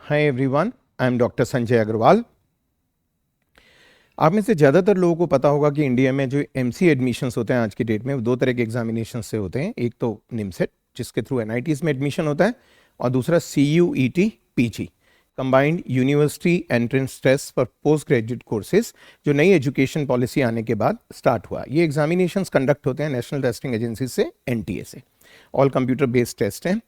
Hi everyone, I am doctor Sanjay Agarwal. आप में से ज़्यादातर लोगों को पता होगा कि इंडिया में जो एमसीए एडमिशन्स होते हैं आज की डेट में वो दो तरह के एग्जामिनेशन से होते हैं। एक तो निमसेट जिसके थ्रू एनआईटीज़ में एडमिशन होता है, और दूसरा CUET PG combined university entrance test for post graduate courses, जो नई एजुकेशन पॉलिसी आने के बाद स्टार्ट हुआ। ये एग्जामिनेशंस कंडक्ट होते हैं नेशनल टेस्टिंग एजेंसी से, NTA से। ऑल कंप्यूटर बेस्ड टेस्ट हैं।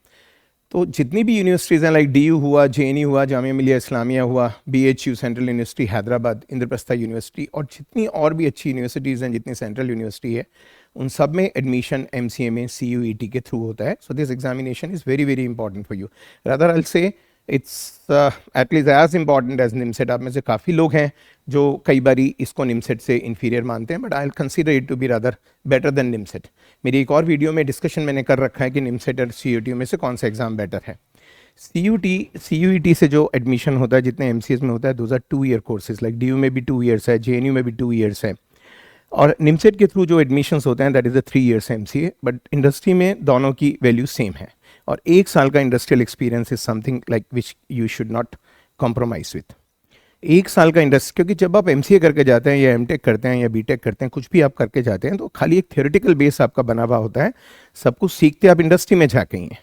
तो जितनी भी यूनिवर्सिटीज़ हैं, लाइक DU हुआ, JNU हुआ, जामिया मिलिया इस्लामिया हुआ, BHU central university Hyderabad, Indraprastha university, और जितनी और भी अच्छी यूनिवर्सिटीज़ हैं, जितनी सेंट्रल यूनिवर्सिटी है, उन सब में एडमिशन MCA में CUET के थ्रू होता है। So this examination is very very important for you. Rather I say it's at least as important as NIMCET. आप में से काफ़ी लोग हैं जो कई बारी इसको निमसेट से इन्फीरियर मानते हैं, but I will consider it to be rather better than NIMCET. मेरी एक और वीडियो में डिस्कशन मैंने कर रखा है कि निमसेट और CUET में से कौन सा एग्जाम बेटर है। CUET से जो एडमिशन होता है, जितने MCS में होता है, those are 2 year courses. Like DU में भी 2 ईयर्स है, JNU में भी 2 ईयर्स है, और निमसेट के थ्रू जो एडमिशन्स होते हैं that is a 3 years MCA। But industry में दोनों की वैल्यू सेम है, और 1 साल का industrial experience is something like which you should not compromise with. 1 साल का इंडस्ट्री, क्योंकि जब आप MCA करके जाते हैं या MTech करते हैं या BTech करते हैं, कुछ भी आप करके जाते हैं, तो खाली एक थियोरेटिकल बेस आपका बना हुआ होता है। सब कुछ सीखते आप इंडस्ट्री में जाके ही हैं,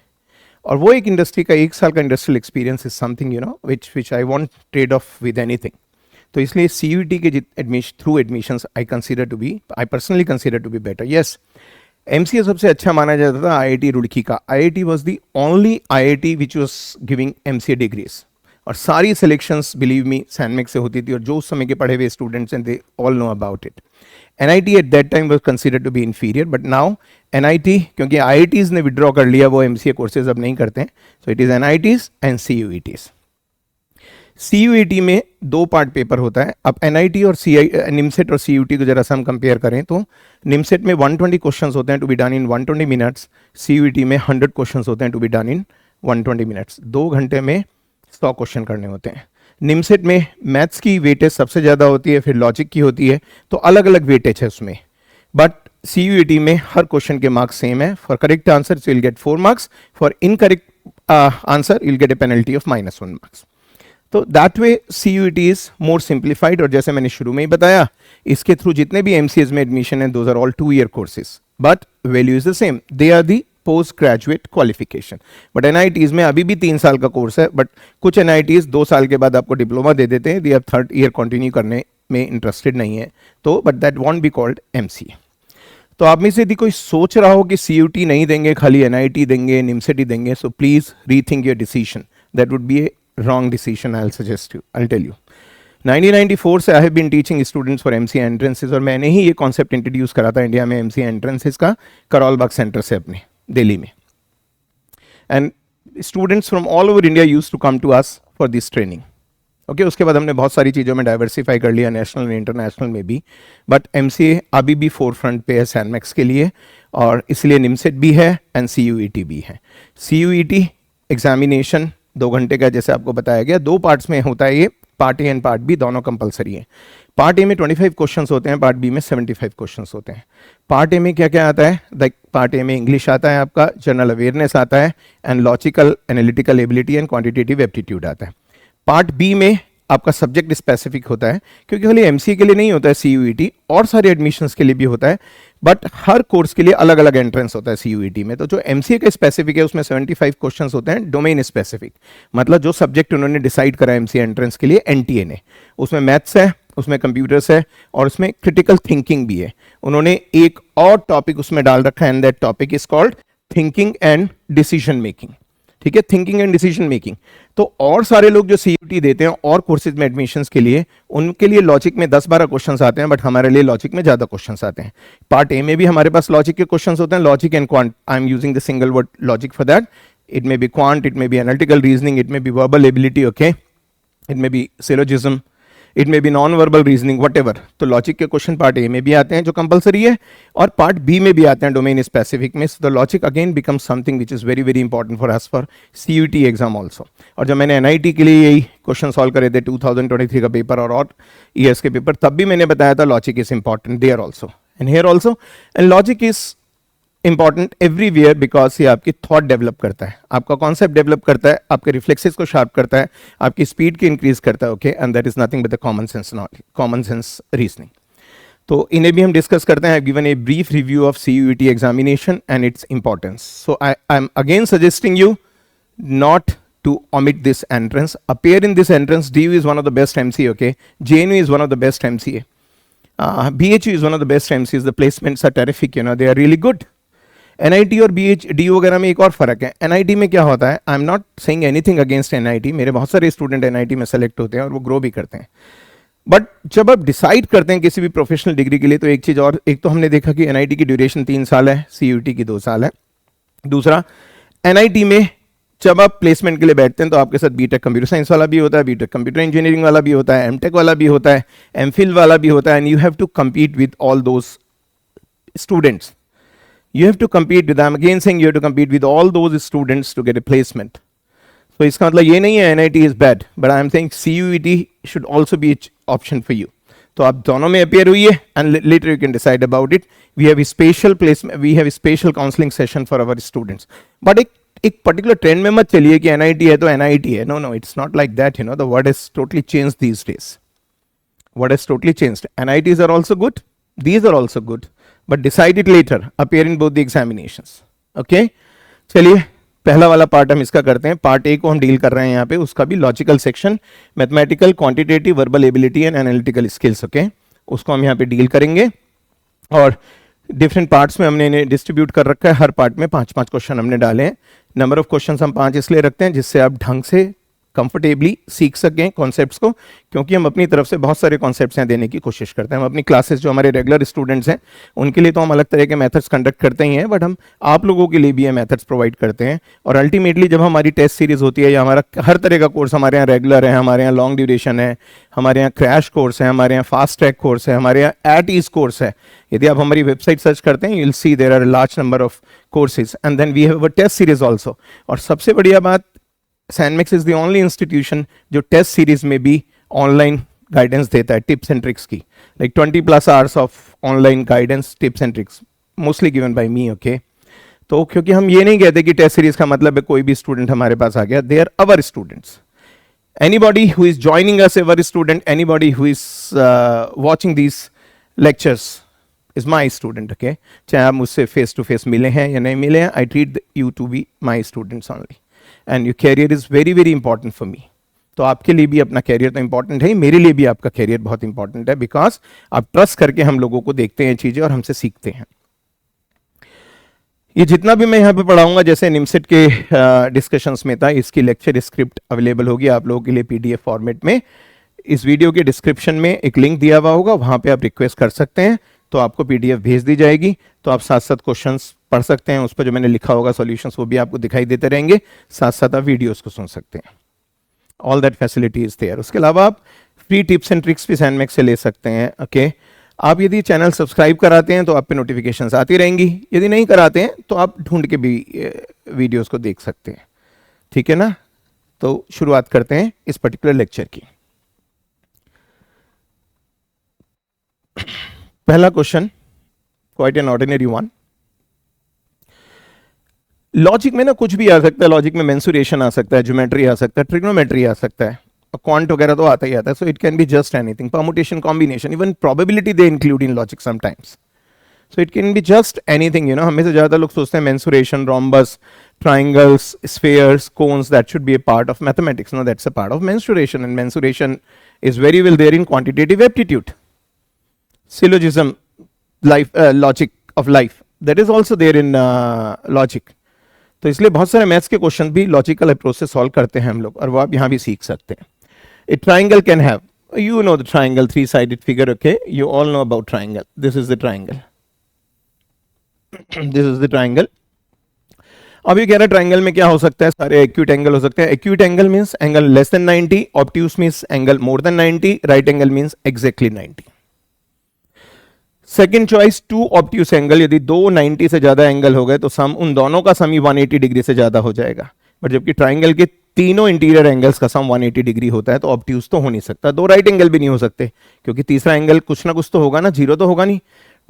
और वो एक इंडस्ट्री का 1 साल का industrial experience is something which I won't trade off with anything. तो इसलिए CUET के through admissions I personally consider to be better. Yes, MCA सबसे अच्छा माना जाता था IIT रुड़की का। IIT was the only IIT which was giving MCA degrees, और सारी सिलेक्शंस बिलीव मी सैनमेक से होती थी, और जो उस समय के पढ़े हुए स्टूडेंट्स हैं they all know about it. NIT at that time was considered to be inferior, but now NIT, क्योंकि IITs ने विड्रॉ कर लिया, वो MCA कोर्सेज अब नहीं करते हैं, so it is NITs and CUETs। CUET में 2 पार्ट पेपर होता है। अब NIT और निमसेट और CUET को जरा हम कंपेयर करें तो निमसेट में 120 क्वेश्चंस होते हैं to be done in 120 minutes. CUET में 100 क्वेश्चंस होते हैं to be done in 120 minutes. 2 घंटे में 100 क्वेश्चन करने होते हैं। निमसेट में मैथ्स की वेटेज सबसे ज़्यादा होती है, फिर लॉजिक की होती है, तो अलग अलग वेटेज है उसमें। बट CUET में हर क्वेश्चन के मार्क्स सेम है। For correct answer you will get 4 marks, for incorrect answer you will get a penalty of -1 marks. तो that way CUET is more simplified, और जैसे मैंने शुरू में ही बताया, इसके थ्रू जितने भी MCAs में एडमिशन है those are all 2 year courses, but value is the same, they are the post graduate qualification. But NITs में अभी भी 3 साल का कोर्स है, बट कुछ NITs 2 साल के बाद आपको डिप्लोमा दे देते हैं, दे अब 3rd ईयर कंटिन्यू करने में इंटरेस्टेड नहीं है, तो but that want be called MCA। तो आप में से यदि कोई सोच रहा हो कि CUET नहीं देंगे, खाली NIT देंगे, निमसेट ही देंगे, so please rethink your decision. That would be A wrong decision, I'll suggest you, I'll tell you। 1994 से I have been teaching students for MCA entrances, और मैंने ही ये कॉन्सेप्ट इंट्रोड्यूस करा था इंडिया में MCA entrances का, करौल बाग सेंटर से अपने दिल्ली में। And students from all over India used to come to us for this training. Okay, उसके बाद हमने बहुत सारी चीज़ों में डाइवर्सिफाई कर लिया, नेशनल एंड इंटरनेशनल में भी, बट MCA अभी भी फोर फ्रंट पे है सैनमेक्स के लिए, और इसलिए निमसेट भी है एंड CUET भी है। CUET एग्जामिनेशन 2 घंटे का, जैसे आपको बताया गया, 2 पार्ट्स में होता है ये, part A and part B दोनों कंपलसरी है। पार्ट A में 25 क्वेश्चंस होते हैं, पार्ट B में 75 क्वेश्चंस होते हैं। पार्ट A में क्या क्या आता है? लाइक पार्ट A में इंग्लिश आता है, आपका जनरल अवेयरनेस आता है, and logical analytical ability and quantitative aptitude आता है। पार्ट B में आपका सब्जेक्ट स्पेसिफिक होता है, क्योंकि खाली MCA के लिए नहीं होता है CUET, और सारे एडमिशन्स के लिए भी होता है, बट हर कोर्स के लिए अलग अलग एंट्रेंस होता है CUET में। तो जो MCA का स्पेसिफिक है उसमें 75 क्वेश्चंस होते हैं डोमेन स्पेसिफिक, मतलब जो सब्जेक्ट उन्होंने डिसाइड करा MCA एंट्रेंस के लिए NTA ने, उसमें मैथ्स है, उसमें कंप्यूटर्स है, और उसमें क्रिटिकल थिंकिंग भी है। उन्होंने एक और टॉपिक उसमें डाल रखा है, and that topic is called thinking and decision making. ठीक है, थिंकिंग एंड डिसीजन मेकिंग। तो और सारे लोग जो CUET देते हैं और कोर्सेज में एडमिशन्स के लिए, उनके लिए लॉजिक में 10-12 क्वेश्चंस आते हैं, बट हमारे लिए लॉजिक में ज़्यादा क्वेश्चंस आते हैं। पार्ट A में भी हमारे पास लॉजिक के क्वेश्चंस होते हैं, logic and quant. I am using the single word logic for that. It may be quant, it may be analytical reasoning, it may be verbal ability, okay, it may be syllogism, it may be non verbal reasoning, what ever. तो logic के question part A में भी आते हैं जो compulsory है, और part B में भी आते हैं डोमेन स्पेसिफिक में। So the logic again becomes something which is very very important for us for CUET exam also. और जब मैंने NIT के लिए यही क्वेश्चन सॉल्व करे थे 2023 का पेपर और ईयर्स के पेपर, तब भी मैंने बताया था logic is important there also and here also. And logic is important everywhere because ये आपकी थॉट डेवलप करता है, आपका कॉन्सेप्ट डेवलप करता है, आपके रिफ्लेक्सेस को शार्प करता है, आपकी स्पीड की इंक्रीज करता है, okay, and that is nothing but the common sense reasoning. तो इन्हें भी हम डिस्कस करते हैं. आई have given a brief review of CUET examination and its importance. So I am again suggesting you not to omit this entrance. Appear in this entrance. DU is one of the best MCA, okay? JNU is one of the best MCA. BHU is one of the best MCAs. The placements are terrific, you know, they are really good. NIT और DU वगैरह में एक और फर्क है. NIT में क्या होता है, I am not saying anything against NIT, मेरे बहुत सारे स्टूडेंट NIT में सेलेक्ट होते हैं और वो ग्रो भी करते हैं. बट जब आप डिसाइड करते हैं किसी भी प्रोफेशनल डिग्री के लिए, तो एक चीज़ और, एक तो हमने देखा कि NIT की ड्यूरेशन 3 साल है, CUET की 2 साल है. दूसरा, NIT में जब आप प्लेसमेंट के लिए बैठते हैं तो आपके साथ बीटेक कंप्यूटर साइंस वाला भी होता है, बीटेक कंप्यूटर इंजीनियरिंग वाला भी होता है, एमटेक वाला भी होता है, एमफिल वाला भी होता है, and you have to compete with all those students. You have to compete with them. Again saying you have to compete with all those students to get a placement. So इसका मतलब ये नहीं है NIT is bad, but I am saying CUET should also be an option for you. तो आप दोनों में appear हुई है and later you can decide about it. We have a special placement, we have a special counseling session for our students. But एक particular trend में मत चलिए कि NIT है तो NIT है. No, it's not like that. You know, the word has totally changed these days. What has totally changed? NITs are also good. These are also good. But decide it later. Appear in both the examinations. Okay? चलिए पहला वाला part हम इसका करते हैं. Part A को हम deal कर रहे हैं यहाँ पे, उसका भी logical section, mathematical, quantitative, verbal ability and analytical skills. Okay, उसको हम यहाँ पे डील करेंगे और डिफरेंट पार्ट्स में हमने इन्हें डिस्ट्रीब्यूट कर रखा है. हर पार्ट में 5-5 क्वेश्चन हमने डाले हैं. नंबर ऑफ क्वेश्चन हम 5 इसलिए रखते हैं जिससे आप ढंग से कंफर्टेबली सीख सकें कॉन्सेप्ट्स को, क्योंकि हम अपनी तरफ से बहुत सारे कॉन्सेप्ट्स यहाँ देने की कोशिश करते हैं. हम अपनी क्लासेस जो हमारे रेगुलर स्टूडेंट्स हैं उनके लिए तो हम अलग तरह के मेथड्स कंडक्ट करते ही हैं, बट हम आप लोगों के लिए भी ये मेथड्स प्रोवाइड करते हैं. और अल्टीमेटली जब हमारी टेस्ट सीरीज होती है या हमारा हर तरह का कोर्स हमारे यहाँ रेगुलर है, हमारे यहाँ लॉन्ग ड्यूरेशन है, हमारे यहाँ क्रैश कोर्स है, हमारे यहाँ फास्ट ट्रैक कोर्स है, हमारे यहाँ एट ईज कोर्स है. यदि आप हमारी वेबसाइट सर्च करते हैं you will see there are large number of courses and then we have a test series also. और सबसे बढ़िया बात, Sanmacs is the only institution जो टेस्ट सीरीज में भी ऑनलाइन गाइडेंस देता है, टिप्स एंड ट्रिक्स की, like 20+ hours of online guidance, tips and tricks, mostly given by me. Okay, तो क्योंकि हम ये नहीं कहते कि टेस्ट सीरीज का मतलब है कोई भी स्टूडेंट हमारे पास आ गया. They are our students. Anybody who is joining us our student, anybody who is watching these lectures is my student. Okay, चाहे आप मुझसे फेस टू फेस मिले हैं या नहीं मिले हैं, I treat you to be my students only. And your career is very very important for me. तो आपके लिए भी अपना कैरियर तो इंपॉर्टेंट है, मेरे लिए भी आपका कैरियर बहुत इंपॉर्टेंट है, बिकॉज आप ट्रस्ट करके हम लोगों को देखते हैं चीजें और हमसे सीखते हैं. ये जितना भी मैं यहाँ पे पढ़ाऊंगा जैसे निमसेट के डिस्कशंस में था, इसकी लेक्चर स्क्रिप्ट अवेलेबल होगी आप लोगों के लिए PDF फॉर्मेट में. इस वीडियो के डिस्क्रिप्शन में एक लिंक दिया हुआ होगा, वहां पे आप रिक्वेस्ट कर सकते हैं तो आपको PDF भेज दी जाएगी. तो आप साथ साथ क्वेश्चंस पढ़ सकते हैं, उस पर जो मैंने लिखा होगा सॉल्यूशंस वो भी आपको दिखाई देते रहेंगे, साथ साथ आप वीडियोस को सुन सकते हैं. All that facility is there. उसके अलावा आप फ्री टिप्स एंड ट्रिक्स भी सैनमेक्स से ले सकते हैं. ओके, आप यदि चैनल सब्सक्राइब कराते हैं तो आप पे नोटिफिकेशंस आती रहेंगी, यदि नहीं कराते हैं तो आप ढूंढ के भी वीडियोस को देख सकते हैं. ठीक है ना? तो शुरुआत करते हैं इस पर्टिकुलर लेक्चर की. पहला question, quite an ordinary one. Logic में ना कुछ भी आ सकता है. लॉजिक में मेंसुरेशन आ सकता है, ज्योमेट्री आ सकता है, ट्रिग्नोमेट्री आ सकता है, क्वांट वगैरह तो आता ही आता है. So it can be just anything, permutation, combination, even probability they include in logic sometimes. So it can be just anything. You know, हमें से ज्यादा लोग सोचते हैं mensuration, rhombus, triangles, spheres, cones, that should be a part of mathematics. No, that's a part of mensuration and mensuration is very well there in quantitative aptitude. Syllogism, life, logic of life, that is also there in logic. तो इसलिए बहुत सारे maths के question भी logical approach से solve करते हैं हम लोग, और वो आप यहाँ भी सीख सकते हैं. ए triangle can have, you know the triangle, 3-sided figure. Okay, you all know about triangle. This is the triangle. This is the triangle. अब ये कह रहा है ट्राइंगल में क्या हो सकता है, सारे एक्यूट एंगल हो सकते हैं. Acute angle means angle less than 90, obtuse means angle more than 90, right angle means exactly 90. Second choice, two obtuse angle, यदि दो 90 से ज्यादा एंगल हो गए तो सम उन दोनों का सम ही 180 डिग्री से ज्यादा हो जाएगा. बट जबकि ट्राइंगल के तीनों इंटीरियर एंगल्स का सम 180 डिग्री होता है तो ऑब्ट्यूस तो हो नहीं सकता. दो राइट एंगल भी नहीं हो सकते क्योंकि तीसरा एंगल कुछ ना कुछ तो होगा ना, जीरो तो होगा नहीं.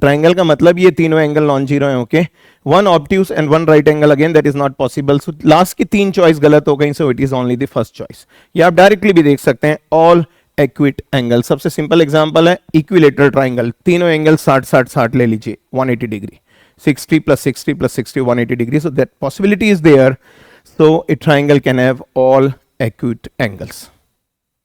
ट्राइंगल का मतलब ये तीनों एंगल नॉन जीरो है, okay. One obtuse and one right angle, again that is not possible, so last की 3 चॉइस गलत हो गई, so it is only the first choice. ये आप डायरेक्टली भी देख सकते हैं, ऑल एक्विट एंगल। सबसे सिंपल एग्जांपल है इक्विलेटरल ट्राइंगल, तीनों एंगल 60-60-60 ले लीजिए, 180 degree, 60 + 60 + 60 180 degree, so that possibility is there, so a triangle can have all acute angles.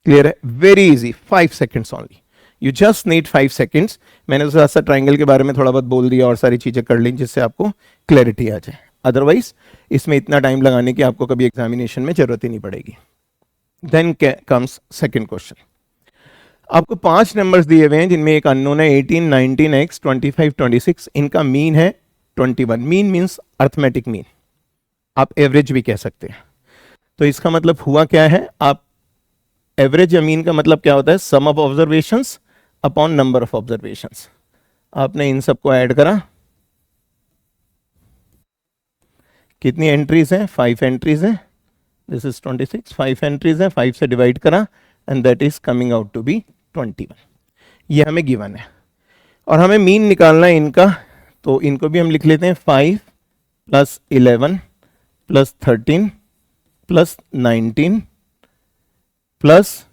Clear है? Very easy, 5 seconds only, you just need 5 seconds. मैंने थोड़ा सा triangle के बारे में थोड़ा बहुत बोल दिया और सारी चीजें कर ली जिससे आपको क्लैरिटी आ जाए, अदरवाइज इसमें इतना टाइम लगाने की आपको कभी एग्जामिनेशन में जरूरत ही नहीं पड़ेगी। Then comes second question. आपको 5 नंबर्स दिए हुए हैं जिनमें एक अननोन है 18, 19, x, 25, 26, इनका मीन है 21। मीन मीन्स अर्थमेटिक मीन, आप एवरेज भी कह सकते हैं। तो इसका मतलब हुआ क्या है, आप एवरेज या मीन का मतलब क्या होता है, sum of observations upon number of observations. आपने इन सबको ऐड करा, कितनी एंट्रीज हैं, 5 एंट्रीज हैं, दिस इज 26, 5 एंट्रीज हैं, 5 से डिवाइड करा and that is coming out to be 21। ये हमें गिवन है और हमें मीन निकालना है इनका, तो इनको भी हम लिख लेते हैं 5 + 11 + 13 + 19 +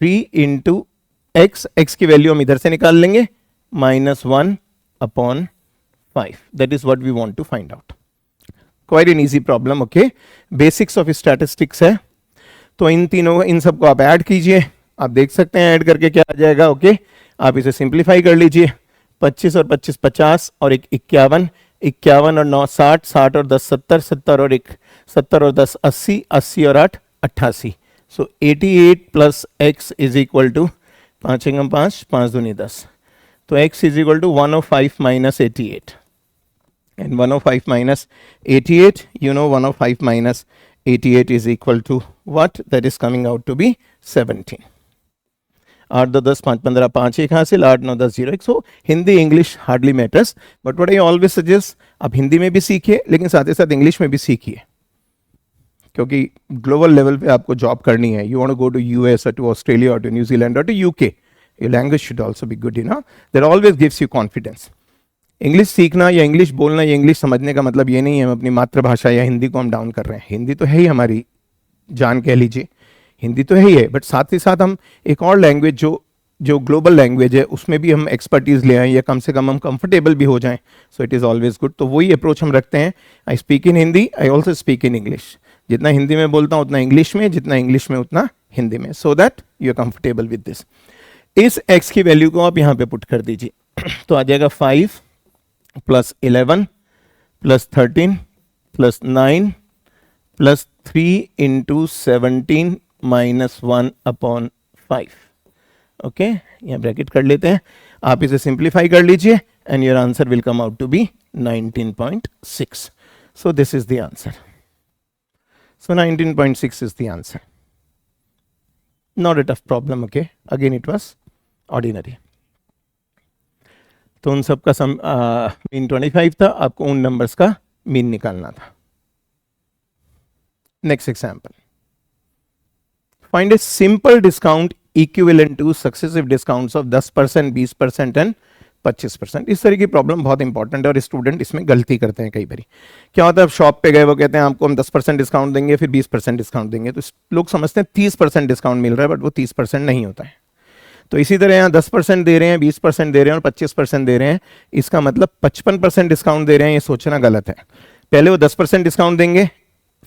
3 इंटू एक्स, एक्स की वैल्यू हम इधर से निकाल लेंगे, -1/5, that is what we want to find out. Quite an easy problem, okay, basics of statistics है। तो इन तीनों, इन सबको आप ऐड कीजिए, आप देख सकते हैं ऐड करके क्या आ जाएगा, ओके। आप इसे सिंप्लीफाई कर लीजिए, 25 और 25 50 और 1 51, 51 और 9 60, 60 और 10 70, 70 और 1 70 और 10 80, 80 और 8 88, सो 88 + x इज इक्वल टू 5 × 5, 5 दूनी 10, तो x is equal to 105 - 88, and 105 - 88, you know 105 - 88 is equal to what? That is coming out to be 17. 8 2 10 5 15 5 1 हासिल, 8 9 10 0 1। सो Hindi English hardly matters, but what I always suggest, आप हिंदी में भी सीखिए लेकिन साथ ही साथ इंग्लिश में भी सीखिए, क्योंकि ग्लोबल लेवल पे आपको जॉब करनी है। You want to go to US और टू ऑस्ट्रेलिया और टू न्यूजीलैंड और to UK, your language should also be good, you know, that always gives you confidence. English सीखना या इंग्लिश बोलना या इंग्लिश समझने का मतलब ये नहीं है हम अपनी मातृभाषा या हिंदी को हम डाउन कर रहे हैं। हिंदी तो है ही हमारी जान, कह लीजिए, हिंदी तो है ही है, बट साथ ही साथ हम एक और लैंग्वेज जो ग्लोबल लैंग्वेज है उसमें भी हम एक्सपर्टीज ले आएँ या कम से कम हम कंफर्टेबल भी हो जाएं, सो इट इज़ ऑलवेज गुड। तो वही अप्रोच हम रखते हैं, I speak in Hindi, I also speak in English, जितना हिंदी में बोलता हूँ उतना इंग्लिश में, जितना इंग्लिश में उतना हिंदी में, so that you are comfortable with this. इस एक्स की वैल्यू को आप यहाँ पे पुट कर दीजिए, तो आ जाएगा 5 + 11 + 13 + 9 + 3 इंटू 17 -1/5, ओके। यहाँ ब्रैकेट कर लेते हैं, आप इसे सिंप्लीफाई कर लीजिए and your answer will come out to be 19.6। So this is the answer, so 19.6 is the answer. Not a tough problem, okay. Again it was ordinary. तो उन सब का मीन 25 था, आपको उन नंबर्स का मीन निकालना था। Next example, find a simple discount equivalent two successive discounts of 10%, 20% and 25%। इस तरह की प्रॉब्लम बहुत इंपॉर्टेंट है और स्टूडेंट इसमें गलती करते हैं कई बार। क्या होता है, आप शॉप पे गए, वो कहते हैं आपको हम 10% डिस्काउंट देंगे, फिर 20% डिस्काउंट देंगे, तो लोग समझते हैं 30% डिस्काउंट मिल रहा है, बट वो 30% नहीं होता है। तो इसी तरह यहाँ 10% दे रहे हैं, 20% दे रहे हैं और 25% दे रहे हैं, इसका मतलब 55% डिस्काउंट दे रहे हैं, ये सोचना गलत है। पहले वो 10% डिस्काउंट देंगे,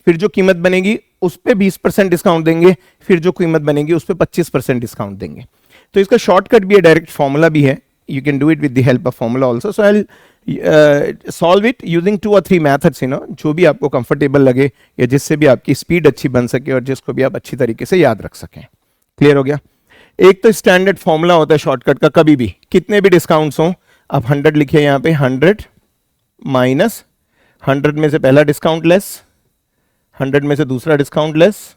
फिर जो कीमत बनेगी उस पर 20% डिस्काउंट देंगे, फिर जो कीमत बनेगी उस पर 25% डिस्काउंट देंगे। तो इसका शॉर्टकट भी है, डायरेक्ट फॉर्मूला भी है, you can do it with the help of formula also, so I'll solve it using 2 or 3 methods, you know, जो भी आपको कंफर्टेबल लगे या जिससे भी आपकी स्पीड अच्छी बन सके और जिसको भी आप अच्छी तरीके से याद रख सकें। क्लियर हो गया। एक तो स्टैंडर्ड फॉर्मूला होता है शॉर्टकट का, कभी भी कितने भी डिस्काउंट्स हों, आप 100 लिखिए यहाँ पे, 100 माइनस 100 में से पहला डिस्काउंट लेस, 100 में से दूसरा डिस्काउंट लेस,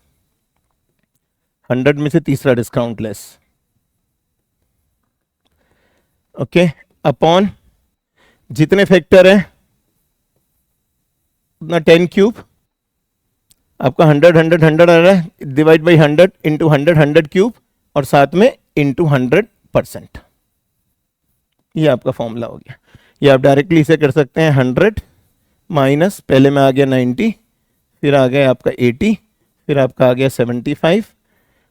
100 में से तीसरा डिस्काउंट लेस, ओके, अपॉन जितने फैक्टर हैं उतना 10 क्यूब, आपका 100 100 100 आ रहा है, डिवाइड बाई 100 इंटू 100 100 क्यूब और साथ में इंटू 100%। ये आपका फॉर्मूला हो गया। ये आप डायरेक्टली इसे कर सकते हैं 100 माइनस, पहले में आ गया 90, फिर आ गया आपका 80, फिर आपका आ गया 75,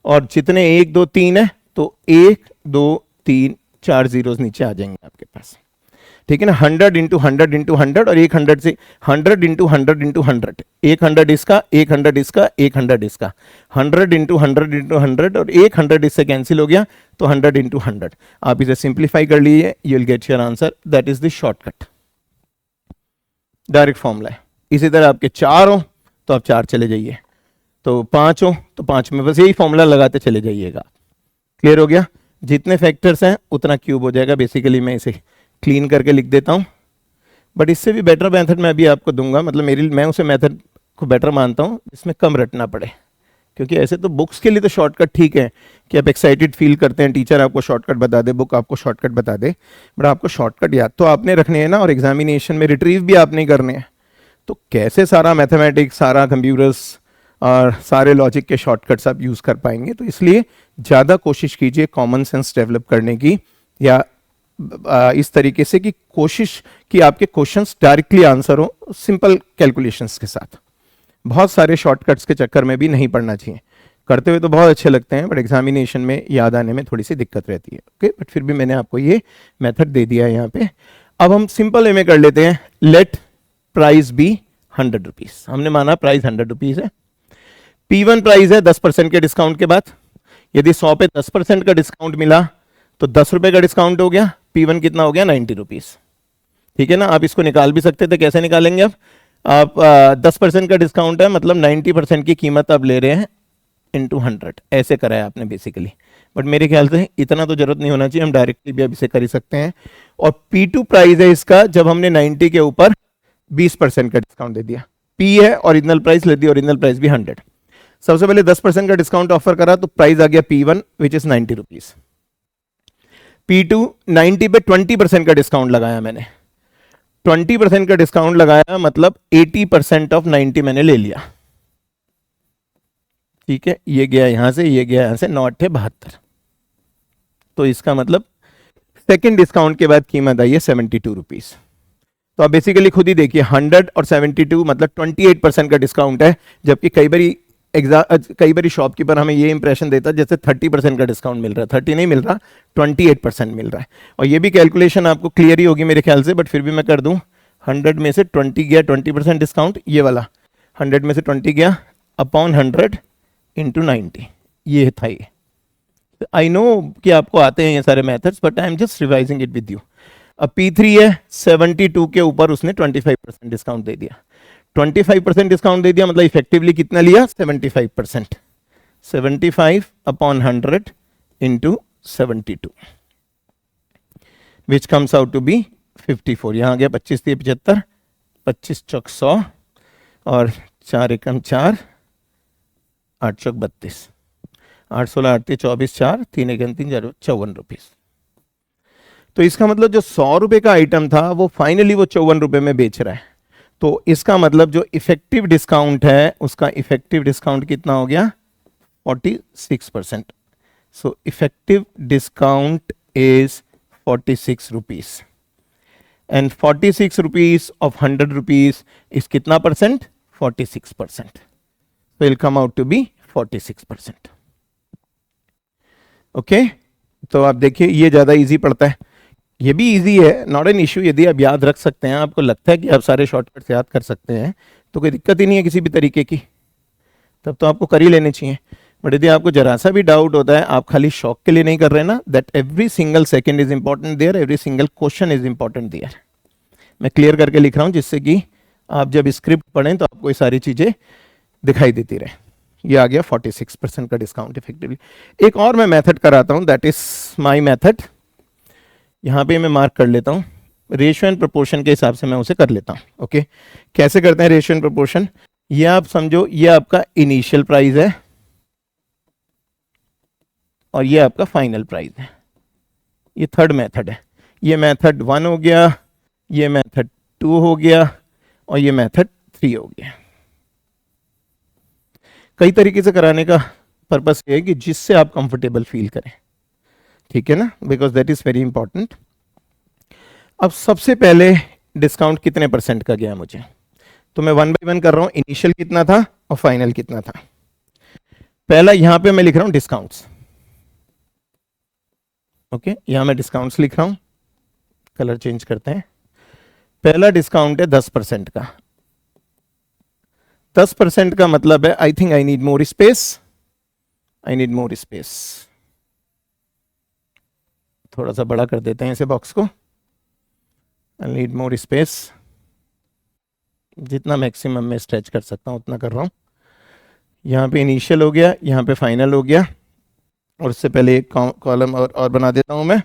और जितने 1 2 3 है तो 1 2 3 4 जीरोस नीचे आ जाएंगे आपके पास, ठीक है ना। 100 इंटू 100 इंटू 100, और 100 से 100 इंटू 100 इंटू 100, 100 इसका, 100 इसका, 100 इसका, 100 इंटू 100 इंटू 100, और 100 इससे कैंसिल हो गया तो 100 इंटू 100। आप इसे सिंप्लीफाई कर लीजिए, you will get your answer, that is the shortcut, direct formula है। इसी तरह आपके 4 हो तो आप 4 चले जाइए, तो 5 हो तो 5 में बस यही फॉर्मूला लगाते चले जाइएगा। क्लियर हो गया? जितने फैक्टर्स हैं उतना क्यूब हो जाएगा। बेसिकली मैं इसे क्लीन करके लिख देता हूं, बट इससे भी बेटर मेथड मैं अभी आपको दूंगा, मतलब मैं उसे मेथड को बेटर मानता हूं जिसमें कम रटना पड़े, क्योंकि ऐसे तो बुक्स के लिए तो शॉर्टकट ठीक है कि आप एक्साइटेड फील करते हैं, टीचर आपको शॉर्टकट बता दे, बुक आपको शॉर्टकट बता दे, बट आपको शॉर्टकट याद तो आपने रखने हैं ना, और एग्जामिनेशन में रिट्रीव भी आपने करने हैं। तो कैसे सारा मैथमेटिक्स, सारा कंप्यूटर्स और सारे लॉजिक के शॉर्टकट्स आप यूज़ कर पाएंगे? तो इसलिए ज़्यादा कोशिश कीजिए कॉमन सेंस डेवलप करने की, या इस तरीके से कि कोशिश कि आपके क्वेश्चंस डायरेक्टली आंसर हो सिंपल कैलकुलेशंस के साथ। बहुत सारे शॉर्टकट्स के चक्कर में भी नहीं पढ़ना चाहिए। करते हुए तो बहुत अच्छे लगते हैं, बट एग्जामिनेशन में याद आने में थोड़ी सी दिक्कत रहती है। ओके, बट फिर भी मैंने आपको ये मेथड दे दिया है यहाँ पे। अब हम सिंपल वे में कर लेते हैं। Let price be 100 rupees. हमने माना प्राइस 100 रुपीज है। P1 प्राइस है 10% के डिस्काउंट के बाद। यदि 100 पे 10% का डिस्काउंट मिला तो 10 रुपए का डिस्काउंट हो गया। P1 कितना हो गया? 90 रुपीज। ठीक है ना। आप इसको निकाल भी सकते थे, कैसे निकालेंगे? आप 10% का डिस्काउंट है, मतलब 90% की कीमत आप ले रहे हैं इंटू 100, ऐसे करा है आपने बेसिकली। बट मेरे ख्याल से इतना तो जरूरत नहीं होना चाहिए, हम डायरेक्टली भी अब इसे कर ही सकते हैं। और P2 प्राइस है इसका, जब हमने 90 के ऊपर 20% का डिस्काउंट दे दिया। P है ओरिजिनल प्राइस, ले दी ओरिजिनल प्राइस भी 100। सबसे पहले 10% का डिस्काउंट ऑफर करा तो प्राइस आ गया P1 which is 90 rupees. P2 90 पे 20% का डिस्काउंट लगाया मैंने। 20% का डिस्काउंट लगाया मतलब 80% ऑफ 90 मैंने ले लिया। ठीक है, ये गया यहां से, ये गया यहां से, 9 8 72। तो इसका मतलब सेकेंड डिस्काउंट के बाद कीमत आई है 72 रुपीज। तो आप बेसिकली खुद ही देखिए 100 और 72 मतलब 28% का डिस्काउंट है, जबकि कई बार शॉपकीपर हमें ये इंप्रेशन देता है जैसे 30% का डिस्काउंट मिल रहा है। 30 नहीं मिल रहा, 28% मिल रहा है। और ये भी कैलकुलेशन आपको क्लियर ही होगी मेरे ख्याल से, बट फिर भी मैं कर दूं। 100 में से 20 गया, 20% डिस्काउंट, ये वाला 100 में से 20 गया अपॉन 100 इंटू 90, ये था ये। आई नो कि आपको आते हैं ये सारे methods, but I am just revising it with you. अब P3 है 72 के ऊपर उसने 25% डिस्काउंट दे दिया। 25% डिस्काउंट दे दिया मतलब इफेक्टिवली कितना लिया? 75%। 75 upon 100 into 72 which comes out to be 54। यहां आ गया 25 3 75, 25 चौक 100 और 4 एकम 4, 8 चौक 32, 8 16 8 24 4, 3 एकम 3 54 रुपीज। तो इसका मतलब जो 100 रुपए का आइटम था वो फाइनली वो 54 रुपए में बेच रहा है। तो इसका मतलब जो इफेक्टिव डिस्काउंट है उसका इफेक्टिव डिस्काउंट कितना हो गया? 46%। सो effective discount is 46 rupees and 46 rupees of 100 rupees is कितना percent? 46%। So it'll come out to be 46%. Okay, तो आप देखिए ये ज्यादा इजी पड़ता है, ये भी इजी है, नॉट एन इश्यू। यदि आप याद रख सकते हैं, आपको लगता है कि आप सारे शॉर्टकट्स याद कर सकते हैं, तो कोई दिक्कत ही नहीं है किसी भी तरीके की, तब तो आपको कर ही लेने चाहिए। बट यदि आपको जरा सा भी डाउट होता है, आप खाली शौक के लिए नहीं कर रहे ना, that every single second is important there, every single question is important there. मैं क्लियर करके लिख रहा हूं जिससे कि आप जब स्क्रिप्ट पढ़ें तो आपको ये सारी चीजें दिखाई देती रहे। ये आ गया 46% का डिस्काउंट इफेक्टिवली। एक और मैं मेथड कराता हूं, दैट इज माय मेथड। यहां पे मैं मार्क कर लेता हूं, रेशियो एंड प्रोपोर्शन के हिसाब से मैं उसे कर लेता हूं। ओके, कैसे करते हैं रेशियो एंड प्रोपोर्शन? ये आप समझो, ये आपका इनिशियल प्राइस है और ये आपका फाइनल प्राइस है। ये थर्ड मेथड है। ये मेथड 1 हो गया, ये मेथड 2 हो गया और ये मेथड 3 हो गया। कई तरीके से कराने का पर्पस ये है कि जिससे आप कंफर्टेबल फील करें, ठीक है ना, because that is very important. अब सबसे पहले डिस्काउंट कितने परसेंट का गया मुझे, तो मैं 1 बाई 1 कर रहा हूं, इनिशियल कितना था और फाइनल कितना था। पहला यहां पे मैं लिख रहा हूं डिस्काउंट्स, ओके, यहां मैं डिस्काउंट्स लिख रहा हूं, कलर चेंज करते हैं। पहला डिस्काउंट है 10% का। 10% का मतलब है, I think I need more space, I need more space, थोड़ा सा बड़ा कर देते हैं इसे बॉक्स को, आई नीड मोर स्पेस, जितना मैक्सिमम मैं स्ट्रेच कर सकता हूं उतना कर रहा हूं। यहां पे इनिशियल हो गया, यहां पे फाइनल हो गया, और उससे पहले एक कॉलम और बना देता हूं मैं,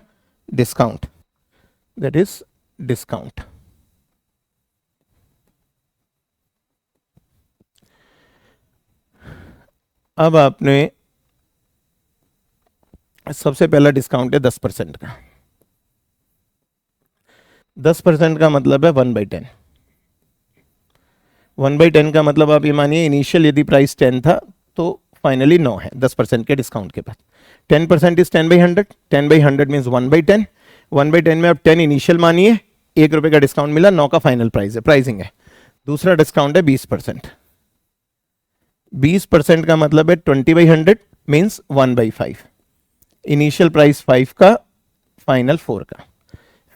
डिस्काउंट, दैट इज डिस्काउंट। अब आपने सबसे पहला डिस्काउंट है 10% का। 10% का मतलब है 1/10। 1/10 का मतलब आप ये मानिए इनिशियल यदि प्राइस 10 था तो फाइनली 9 है 10% के डिस्काउंट के बाद। 10% इज 10/100, 10/100 मीन्स 1/10। 1/10 में आप 10 इनिशियल मानिए, 1 रुपए का डिस्काउंट मिला, 9 का फाइनल प्राइस है, प्राइसिंग है। दूसरा डिस्काउंट है 20%। 20% का मतलब है 20/100 मीन्स 1/5। इनिशियल प्राइस 5 का, फाइनल 4 का।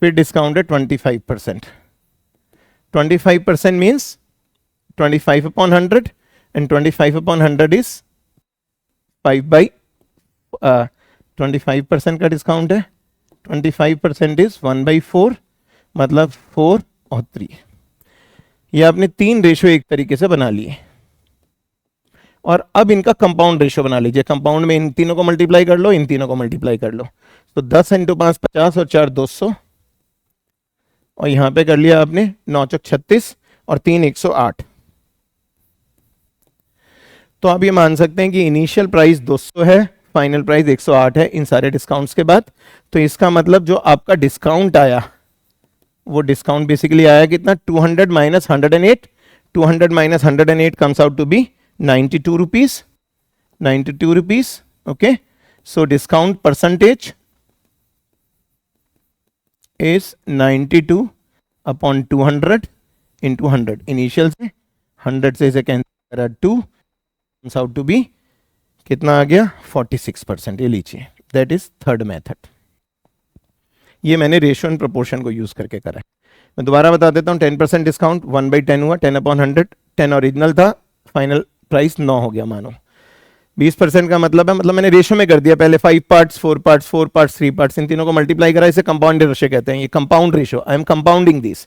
फिर डिस्काउंट है 25%। 25% मीन्स 25/100 and 25/100 is 25% का डिस्काउंट है। 25% इज 1/4, मतलब 4 और 3। ये आपने 3 रेशियो एक तरीके से बना लिए, और अब इनका कंपाउंड रेशियो बना लीजिए। कंपाउंड में इन तीनों को मल्टीप्लाई कर लो, इन तीनों को मल्टीप्लाई कर लो, तो 10 × 5 50 और 4 200, और यहां पे कर लिया आपने 9 × 36 और 3 108। तो आप ये मान सकते हैं कि इनिशियल प्राइस 200 है, फाइनल प्राइस 108 है इन सारे डिस्काउंट्स के बाद। तो इसका मतलब जो आपका डिस्काउंट आया, वो डिस्काउंट बेसिकली आया कितना, 200 - 108। 200 - 108 comes out to be 92 rupees. 92 rupees, okay. So discount percentage is 92/200 into 100। Initial से 100 से इसे कैंसिल करा 2, comes out to be कितना आ गया, 46%। ये लीजिए, दैट इज थर्ड मेथड। ये मैंने रेशियो एंड प्रोपोर्शन को यूज करके करा है। मैं दोबारा बता देता हूँ, 10% डिस्काउंट 1/10 हुआ, 10/100, 10 ओरिजिनल था, फाइनल प्राइस 9 हो गया मानो। 20% का मतलब है, मतलब मैंने रेशियो में कर दिया, पहले 5 पार्ट्स 4 पार्ट्स 4 पार्ट्स 3 पार्ट्स, इन तीनों को मल्टीप्लाई करा, इसे कंपाउंड रेशियो कहते हैं। ये compound ratio, I am compounding this.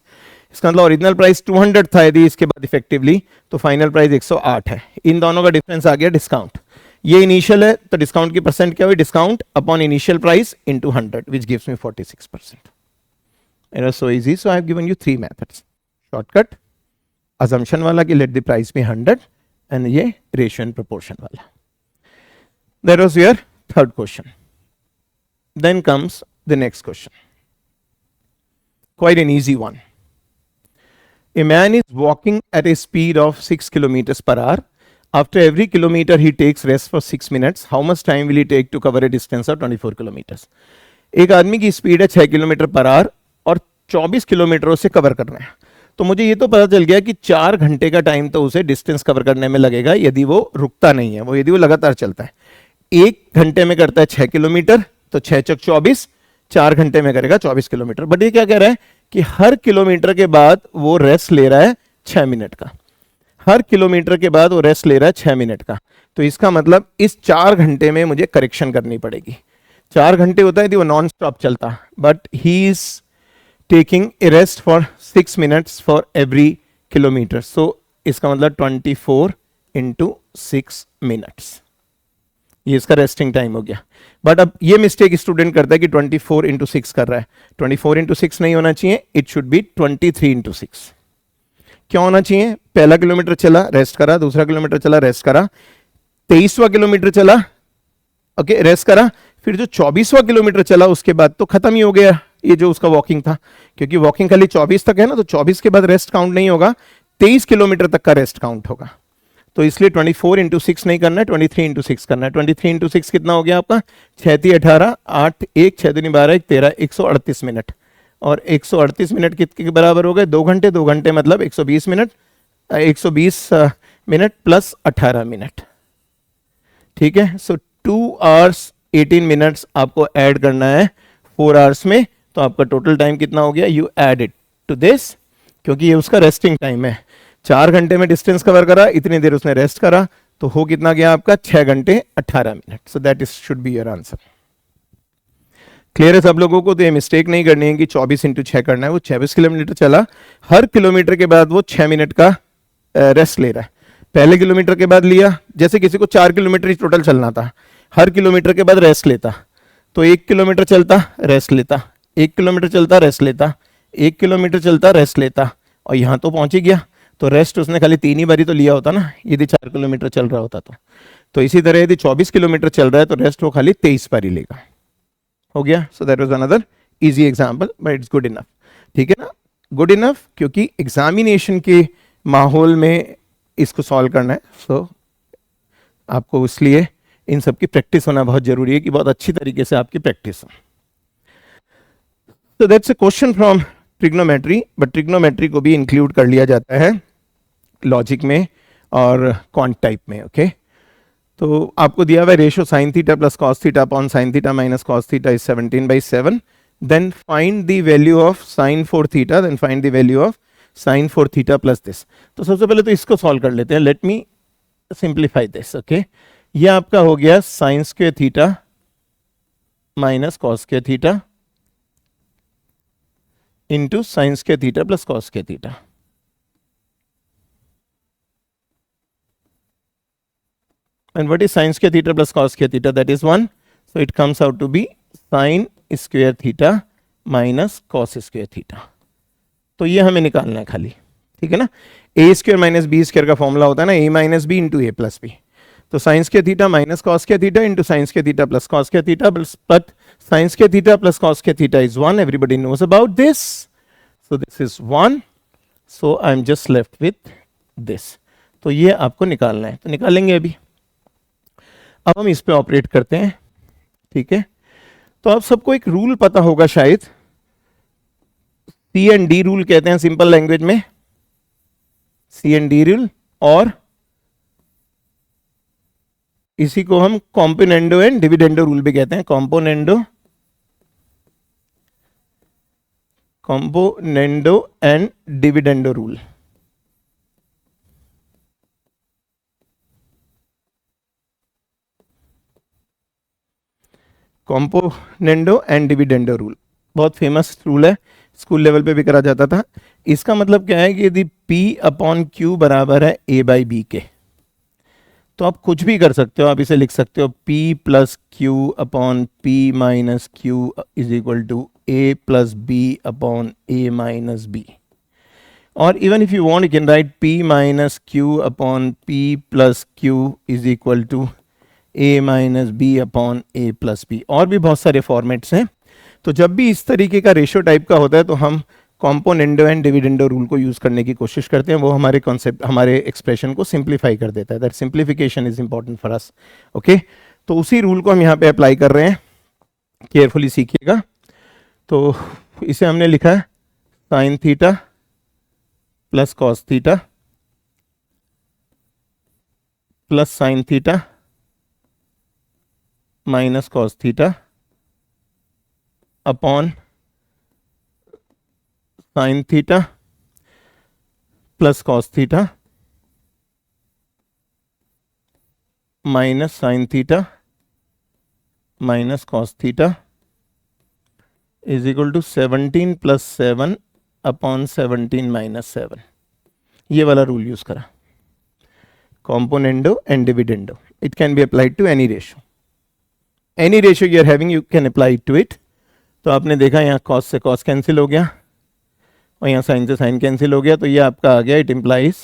इसका मतलब ओरिजिनल प्राइस 200 था यदि इसके बाद इफेक्टिवली, तो फाइनल प्राइस 108 है। इन दोनों का डिफरेंस आ गया डिस्काउंट। ये इनिशियल है तो डिस्काउंट की परसेंट क्या हुई, discount upon initial price into 100, which gives me 46%। It was so easy, so I have given you 3 methods. Shortcut assumption वाला कि let the price be 100, and ये रेशियो एंड प्रोपोर्शन वाला। That was your third question. Then comes the next question, quite an easy one. A man is walking at a speed of 6 kilometers per hour. After every kilometer he takes rest for 6 minutes. How much time will he take to cover a distance of 24 kilometers? एक आदमी की speed है 6 kilometre per hour और 24 kilometre उसे cover करना है। तो मुझे ये तो पता चल गया कि 4 घंटे का टाइम तो उसे डिस्टेंस कवर करने में लगेगा यदि वो रुकता नहीं है, वो यदि वो लगातार चलता है। 1 घंटे में करता है 6 किलोमीटर, तो 6 × 24, 4 घंटे में करेगा 24 किलोमीटर। बट ये क्या कह रहा है कि हर किलोमीटर के बाद वो रेस्ट ले रहा है 6 मिनट का। हर किलोमीटर के बाद वो रेस्ट ले रहा है 6 मिनट का। तो इसका मतलब इस 4 घंटे में मुझे करेक्शन करनी पड़ेगी। 4 घंटे होता है यदि वो नॉन स्टॉप चलता, but he is taking a rest for 6 minutes for every kilometre. सो इसका मतलब 24 × 6 मिनट्स, ये इसका रेस्टिंग टाइम हो गया। बट अब ये मिस्टेक स्टूडेंट करता है कि 24 × 6 कर रहा है। 24 × 6 नहीं होना चाहिए, इट शुड बी 23 × 6। क्यों होना चाहिए? पहला किलोमीटर चला, रेस्ट करा, दूसरा किलोमीटर चला, रेस्ट करा, 23वां किलोमीटर चला, ओके, रेस्ट करा, फिर जो 24वां किलोमीटर चला उसके बाद तो खत्म ही हो गया ये जो उसका वॉकिंग था, क्योंकि वॉकिंग खाली 24 तक है ना, तो 24 के बाद रेस्ट काउंट नहीं होगा, 23 किलोमीटर तक का रेस्ट काउंट होगा। तो इसलिए 24 × 6 नहीं करना है, 23 × 6 करना है। 23 × 6 कितना हो गया आपका? 6 × 18, 8 1 6 2 12 1 13, 138 मिनट। और 138 मिनट कितने के बराबर हो गए? 2 घंटे। 2 घंटे मतलब 120 मिनट, 120 मिनट प्लस 18 मिनट, ठीक है। सो 2 hours 18 मिनट्स आपको ऐड करना है 4 hours में, तो आपका टोटल टाइम कितना हो गया? You add it to this, क्योंकि ये उसका रेस्टिंग टाइम है। 4 घंटे में डिस्टेंस कवर करा, इतनी देर उसने रेस्ट करा, तो हो कितना गया आपका? 6 घंटे 18 minute. So that is should be your answer. Clear है सब लोगों को? तो ये मिस्टेक नहीं करनी है कि 24 इंटू 6 करना है। वो 26 किलोमीटर चला, हर किलोमीटर के बाद वो 6 मिनट का रेस्ट ले रहा है। पहले किलोमीटर के बाद लिया, जैसे किसी को 4 किलोमीटर ही टोटल चलना था, हर किलोमीटर के बाद रेस्ट लेता, तो 1 किलोमीटर चलता रेस्ट लेता, 1 किलोमीटर चलता रेस्ट लेता, 1 किलोमीटर चलता रेस्ट लेता, और यहाँ तो पहुंच ही गया। तो रेस्ट उसने खाली 3 ही बारी तो लिया होता ना, यदि 4 किलोमीटर चल रहा होता तो इसी तरह यदि 24 किलोमीटर चल रहा है तो रेस्ट वो खाली 23 बारी लेगा। हो गया? So that was another easy example, but it's good enough. ठीक है ना? गुड इनफ, क्योंकि एग्जामिनेशन के माहौल में इसको सॉल्व करना है। सो आपको इसलिए इन सब की प्रैक्टिस होना बहुत जरूरी है कि बहुत अच्छी तरीके से आपकी प्रैक्टिस हो। So that's a question from trigonometry, but trigonometry को भी इंक्लूड कर लिया जाता है लॉजिक में और क्वांट टाइप में। ओके, तो आपको दिया हुआ है ratio sine theta plus cos theta upon sine theta minus cos theta is 17/7। Then find the value of sine 4 theta, then find the value of sine 4 theta plus this. तो सबसे पहले तो इसको सॉल्व कर लेते हैं। Let me simplify this. Okay, ये आपका हो गया sine square theta minus cos square theta into sin square theta plus cos square theta. And what is sin square theta plus cos square theta? That is 1. So it comes out to be sin square theta minus cos square theta. तो ये हमें निकालना है खाली, ठीक है ना। a square minus B square का फॉर्मूला होता है ना, a minus B into A plus B. तो sine square theta minus cos square theta into sine square theta plus cos square theta, but sin square theta plus cos square theta is 1. Everybody knows about this. So this is 1. So I'm just left with this. तो ये आपको निकालना है, तो निकालेंगे अभी। अब हम इस पे ऑपरेट करते हैं, ठीक है। तो आप सबको एक रूल पता होगा शायद, C&D रूल कहते हैं सिंपल लैंग्वेज में, C&D रूल, और इसी को हम कॉम्पोनेंडो एंड डिविडेंडो रूल भी कहते हैं। Componendo and dividendo rule. Componendo and dividendo rule बहुत फेमस रूल है, स्कूल लेवल पे भी करा जाता था। इसका मतलब क्या है कि यदि P अपॉन Q बराबर है A बाई बी के, तो आप कुछ भी कर सकते हो। आप इसे लिख सकते हो P plus Q upon P minus Q is equal to A plus B upon A minus B, और even if you want you can write P minus Q upon P plus Q is equal to A minus B upon A plus B। और भी बहुत सारे formats हैं। तो जब भी इस तरीके का रेशियो टाइप का होता है तो हम कॉम्पोनेंडो एंड डिविडेंडो रूल को यूज करने की कोशिश करते हैं। वो हमारे कॉन्सेप्ट, हमारे एक्सप्रेशन को सिंप्लीफाई कर देता है। That simplification is important for us. Okay, तो उसी रूल को हम यहाँ पे अप्लाई कर रहे हैं, केयरफुली सीखिएगा। तो इसे हमने लिखा है sine theta plus cos theta plus sine theta minus cos theta upon sine theta plus cos theta minus sine theta minus cos theta is equal to 17 plus 7 upon 17 minus 7। ये वाला रूल यूज करा, componendo and dividendo. It can be applied to any ratio, any ratio you are having you can apply to it. तो आपने देखा यहाँ cos से cos cancel हो गया और यहाँ साइन से साइन कैंसिल हो गया, तो ये आपका आ गया, it implies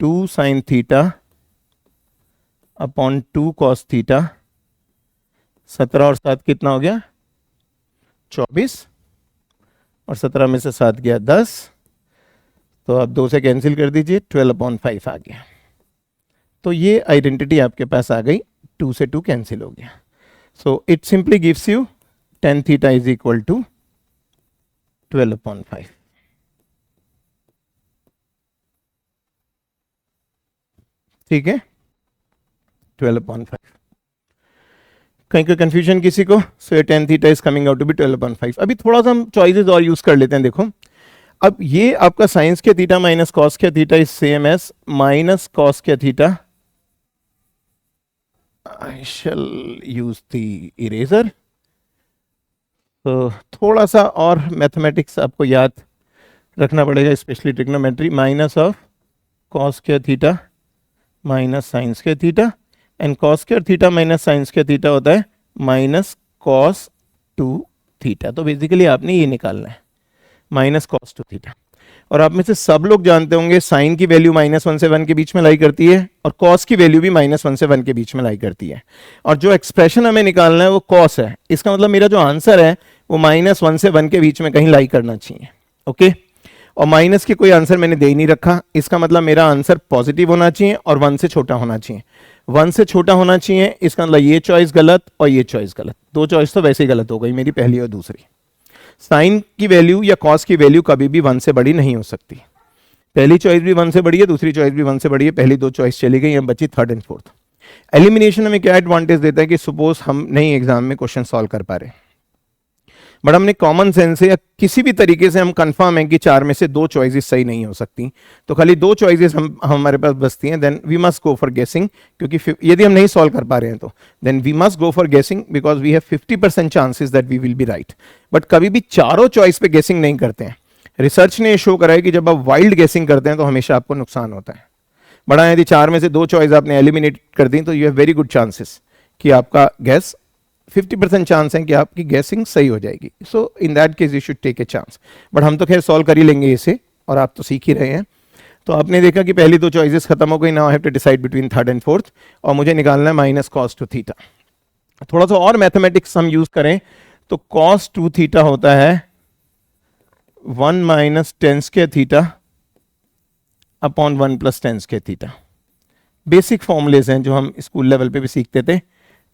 2 sine theta upon 2 cos theta. 17 और 7 कितना हो गया? 24, और 17 में से 7 गया 10, तो आप 2 से कैंसिल कर दीजिए, 12/5 आ गया। तो ये आइडेंटिटी आपके पास आ गई, 2 से 2 कैंसिल हो गया। So it simply gives you tan theta is equal to 12/5। ठीक है, 12/5। कहीं कोई कंफ्यूजन किसी को? सो ये tan theta is coming out to be 12/5। अभी थोड़ा सा हम चॉइसेस और यूज कर लेते हैं। देखो, अब ये आपका साइंस के थीटा माइनस कॉस के theta is same as minus cos के theta. I shall use the eraser. तो थोड़ा सा और मैथमेटिक्स आपको याद रखना पड़ेगा, specially trigonometry. Minus of cos के थीटा माइनस साइंस के थीटा, एंड कॉस के थीटा माइनस साइंस के थीटा होता है माइनस कॉस 2 थीटा। तो बेसिकली आपने ये निकालना है, माइनस कॉस 2 थीटा। और आप में से सब लोग जानते होंगे साइन की वैल्यू -1 से 1 के बीच में लाई करती है, और कॉस की वैल्यू भी -1 से 1 के बीच में लाई करती है। और जो एक्सप्रेशन हमें निकालना है वो कॉस है। इसका मतलब मेरा जो आंसर है वो -1 से 1 के बीच में कहीं लाई करना चाहिए। ओके, और माइनस की कोई आंसर मैंने दे ही नहीं रखा। इसका मतलब मेरा आंसर पॉजिटिव होना चाहिए और 1 से छोटा होना चाहिए। 1 से छोटा होना चाहिए, इसका मतलब ये चॉइस गलत और ये चॉइस गलत। दो चॉइस तो वैसे ही गलत हो गई मेरी, पहली और दूसरी। साइन की वैल्यू या कॉस की वैल्यू कभी भी 1 से बड़ी नहीं हो सकती। पहली चॉइस भी 1 से बड़ी है, दूसरी चॉइस भी 1 से बड़ी है। पहली दो चॉइस चली गई, अब बची थर्ड एंड फोर्थ। एलिमिनेशन हमें क्या एडवांटेज देता है कि सपोज हम नहीं एग्जाम में क्वेश्चन सॉल्व कर पा रहे, बट हमने कॉमन सेंस से या किसी भी तरीके से हम कंफर्म है कि 4 में से 2 चॉइसेस सही नहीं हो सकती, तो खाली 2 चॉइसेस हमारे पास बचती हैं, then we must go for guessing. क्योंकि यदि हम नहीं सॉल्व कर पा रहे हैं तो then we must go for guessing, because we have 50% chances that we will be right. But कभी भी चारों चॉइस पे गेसिंग नहीं करते हैं। रिसर्च ने शो करा है कि जब आप वाइल्ड गेसिंग करते हैं तो हमेशा आपको नुकसान होता है। बड़ा यदि 4 में से 2 चॉइस आपने एलिमिनेट कर दी तो you have very good chances कि आपका गैस 50% चांस है कि आपकी गैसिंग सही हो जाएगी। So in that case you should take a chance. But हम तो खैर सॉल्व कर ही लेंगे इसे, और आप तो सीख ही रहे हैं। तो आपने देखा कि पहली 2 चॉइसेस खत्म हो गई। Now I have to decide between third and fourth, और मुझे निकालना है माइनस कॉस 2 थीटा। थोड़ा सा और मैथमेटिक्स हम यूज करें तो कॉस 2 थीटा होता है 1 minus ten square theta upon 1 plus ten square theta. Basic formulas हैं जो हम स्कूल लेवल पे भी सीखते थे।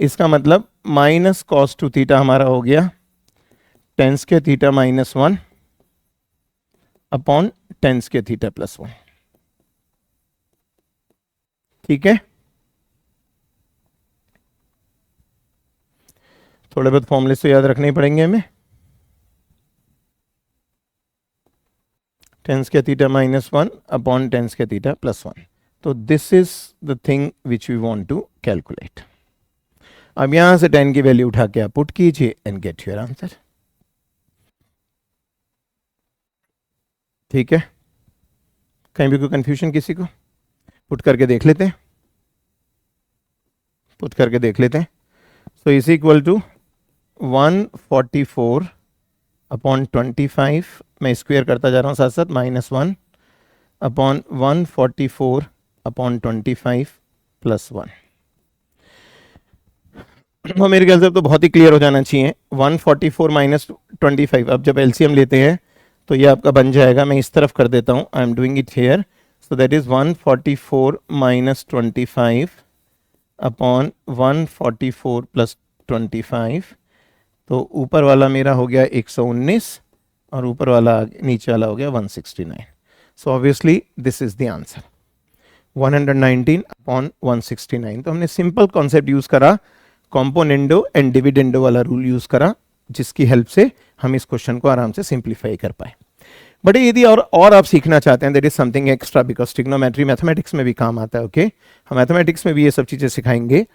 इसका मतलब माइनस कॉस 2 थीटा हमारा हो गया ten square theta -1 upon tan square theta +1। ठीक है, थोड़े बहुत फॉर्मूले तो याद रखने ही पड़ेंगे हमें। Tan square theta -1 upon tan square theta +1। तो this is the thing which we want to calculate. अब यहां से 10 की वैल्यू उठा के आप पुट कीजिए एंड गेट योर आंसर। ठीक है, कहीं भी कोई कंफ्यूजन किसी को? पुट करके देख लेते हैं, पुट करके देख लेते हैं। So is equal to 144 upon 25, मैं स्क्वायर करता जा रहा हूं साथ साथ, -1 अपॉन 144 अपॉन 25 +1। वो मेरे ख्याल से तो बहुत ही क्लियर हो जाना चाहिए। 144 माइनस 25, अब जब एलसीएम लेते हैं तो ये आपका बन जाएगा, मैं इस तरफ कर देता हूँ, I am doing it here. So that is 144 minus 25 upon 144 plus 25। तो ऊपर वाला मेरा हो गया 119 और ऊपर वाला नीचे वाला हो गया 169। So obviously this is the answer, 119 upon 169। तो हमने सिंपल कॉन्सेप्ट यूज करा, कॉम्पोनेंडो एंड डिविडेंडो वाला रूल यूज करा, जिसकी हेल्प से हम इस क्वेश्चन को आराम से सिंप्लीफाई कर पाए। बट यदि और आप सीखना चाहते हैं, that is something extra, because trigonometry mathematics में भी काम आता है। ओके, हम मैथमेटिक्स में भी ये सब चीजें सिखाएंगे।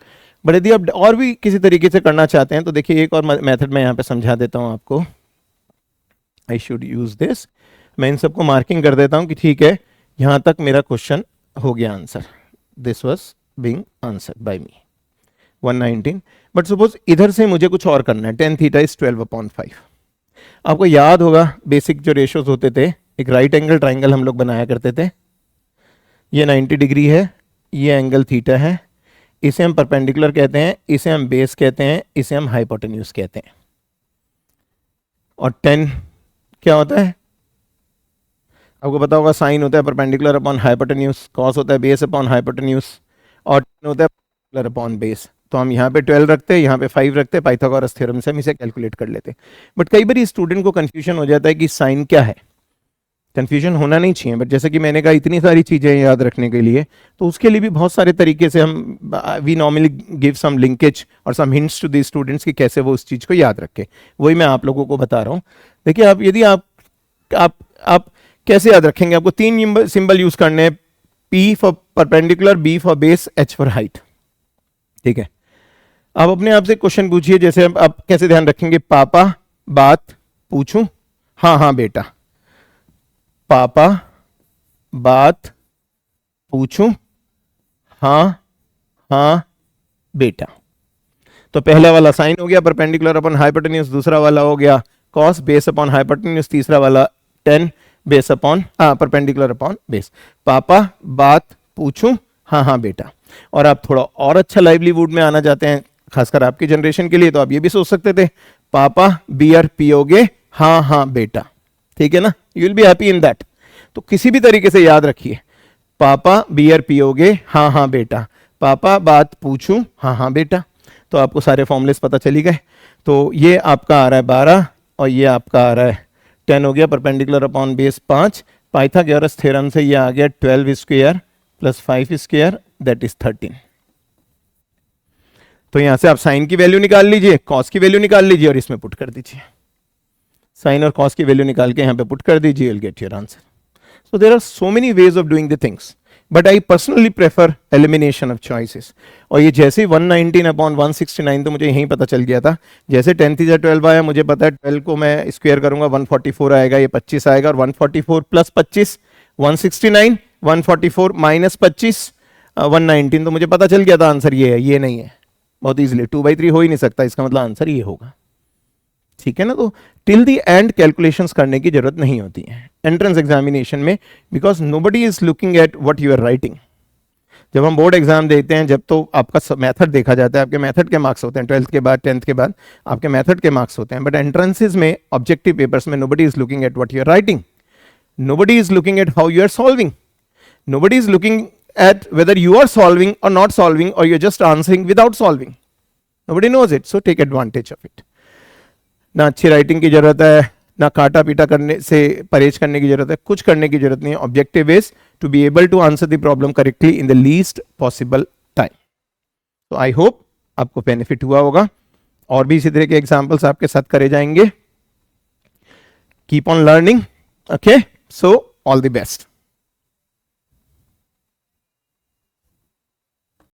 बट यदि आप और भी किसी तरीके से करना चाहते हैं तो देखिए एक और मेथड मैं यहाँ पे समझा देता हूँ आपको। I should use this. मैं इन सबको मार्किंग कर देता हूँ कि ठीक है, यहाँ तक मेरा क्वेश्चन हो गया answer, this was being answered bye me 119। But suppose इधर से मुझे कुछ और करना है, टेन थीटा इज 12/5। आपको याद होगा बेसिक जो रेशियोज होते थे, एक राइट एंगल ट्राइंगल हम लोग बनाया करते थे। ये 90 डिग्री है, ये एंगल थीटा है, इसे हम परपेंडिकुलर कहते हैं, इसे हम बेस कहते हैं, इसे हम हाइपोटेन्यूज कहते हैं। और 10 क्या होता है आपको पता होगा, साइन होता है परपेंडिकुलर अपॉन हाइपोटेन्यूज, कॉस होता है बेस अपॉन हाइपोटेन्यूज, और 10 होता है परपेंडिकुलर अपॉन बेस। तो हम यहाँ पे 12 रखते हैं, यहाँ पे 5 रखते हैं, पाइथागोरस थ्योरम से हम इसे कैलकुलेट कर लेते हैं। बट कई बार स्टूडेंट को कंफ्यूजन हो जाता है कि साइन क्या है। कंफ्यूजन होना नहीं चाहिए, बट जैसे कि मैंने कहा इतनी सारी चीज़ें याद रखने के लिए, तो उसके लिए भी बहुत सारे तरीके से हम we normally give some linkage और some hints to the students कि कैसे वो उस चीज़ को याद रखें। वही मैं आप लोगों को बता रहा हूँ। देखिए आप यदि आप कैसे याद रखेंगे, आपको 3 सिंबल यूज करने हैं, P for perpendicular, B for base, H for height. ठीक है, आप अपने आप से क्वेश्चन पूछिए, जैसे आप कैसे ध्यान रखेंगे, पापा बात पूछूं, हाँ हाँ बेटा, पापा बात पूछूं, हाँ हाँ बेटा। तो पहला वाला साइन हो गया परपेंडिकुलर अपॉन हाइपोटेन्यूज, दूसरा वाला हो गया कॉस बेस अपॉन हाइपोटेन्यूज, तीसरा वाला ten base upon perpendicular upon base. पापा बात पूछूं, हाँ हाँ बेटा। और आप थोड़ा और अच्छा लाइवलीवुड में आना चाहते हैं, खासकर आपकी जनरेशन के लिए, तो आप ये भी सोच सकते थे, पापा बियर पियोगे, हाँ हाँ बेटा। ठीक है ना, you will be happy in that. तो किसी भी तरीके से याद रखिए, पापा बियर पियोगे, हाँ हाँ बेटा, पापा बात पूछूं, हाँ हाँ बेटा। तो आपको सारे फॉर्मूलेस पता चली गए। तो ये आपका आ रहा है 12 और ये आपका आ रहा है 10 हो गया, perpendicular upon base 5। Pythagoras theorem से ये आ गया 12 square plus 5 square, that is 13। तो यहां से आप साइन की वैल्यू निकाल लीजिए, कॉस की वैल्यू निकाल लीजिए और इसमें पुट कर दीजिए। साइन और कॉस की वैल्यू निकाल के यहां पे पुट कर दीजिए, you'll get your answer. So there are so many ways of doing the things, but I personally prefer elimination of choices. और ये जैसे 119 अपॉन 169, तो मुझे यहीं पता चल गया था, जैसे 10 3 12 आया, मुझे पता है 12 को मैं स्क्वायर करूंगा 144 आएगा, ये 25 आएगा, और 144 प्लस 25 169, 144 माइनस 25 119, तो मुझे पता चल गया था आंसर ये है, ये नहीं है। बहुत इजीली 2/3 हो ही नहीं सकता, इसका मतलब आंसर ये होगा। ठीक है ना, तो टिल दी एंड कैलकुलेशंस करने की जरूरत नहीं होती है एंट्रेंस एग्जामिनेशन में, because nobody is looking at what you are writing. जब हम बोर्ड एग्जाम देते हैं, जब तो आपका मेथड देखा जाता है, आपके मेथड के मार्क्स होते हैं, 12th के बाद 10th के बाद आपके मेथड के मार्क्स होते हैं, बट एंट्रेंसेज में ऑब्जेक्टिव पेपर्स में nobody is looking at what you are writing, nobody is looking at how you are solving, nobody is looking at whether you are solving or not solving, or you're just answering without solving. Nobody knows it, so take advantage of it. ना अच्छी writing की जरूरत है, ना काटा पीटा करने से परहेज करने की जरूरत है, कुछ करने की जरूरत नहीं है। Objective is to be able to answer the problem correctly in the least possible time. तो आई होप आपको बेनिफिट हुआ होगा, और भी इसी तरह के एग्जाम्पल्स आपके साथ करे जाएंगे। Keep on learning, okay, so all the best.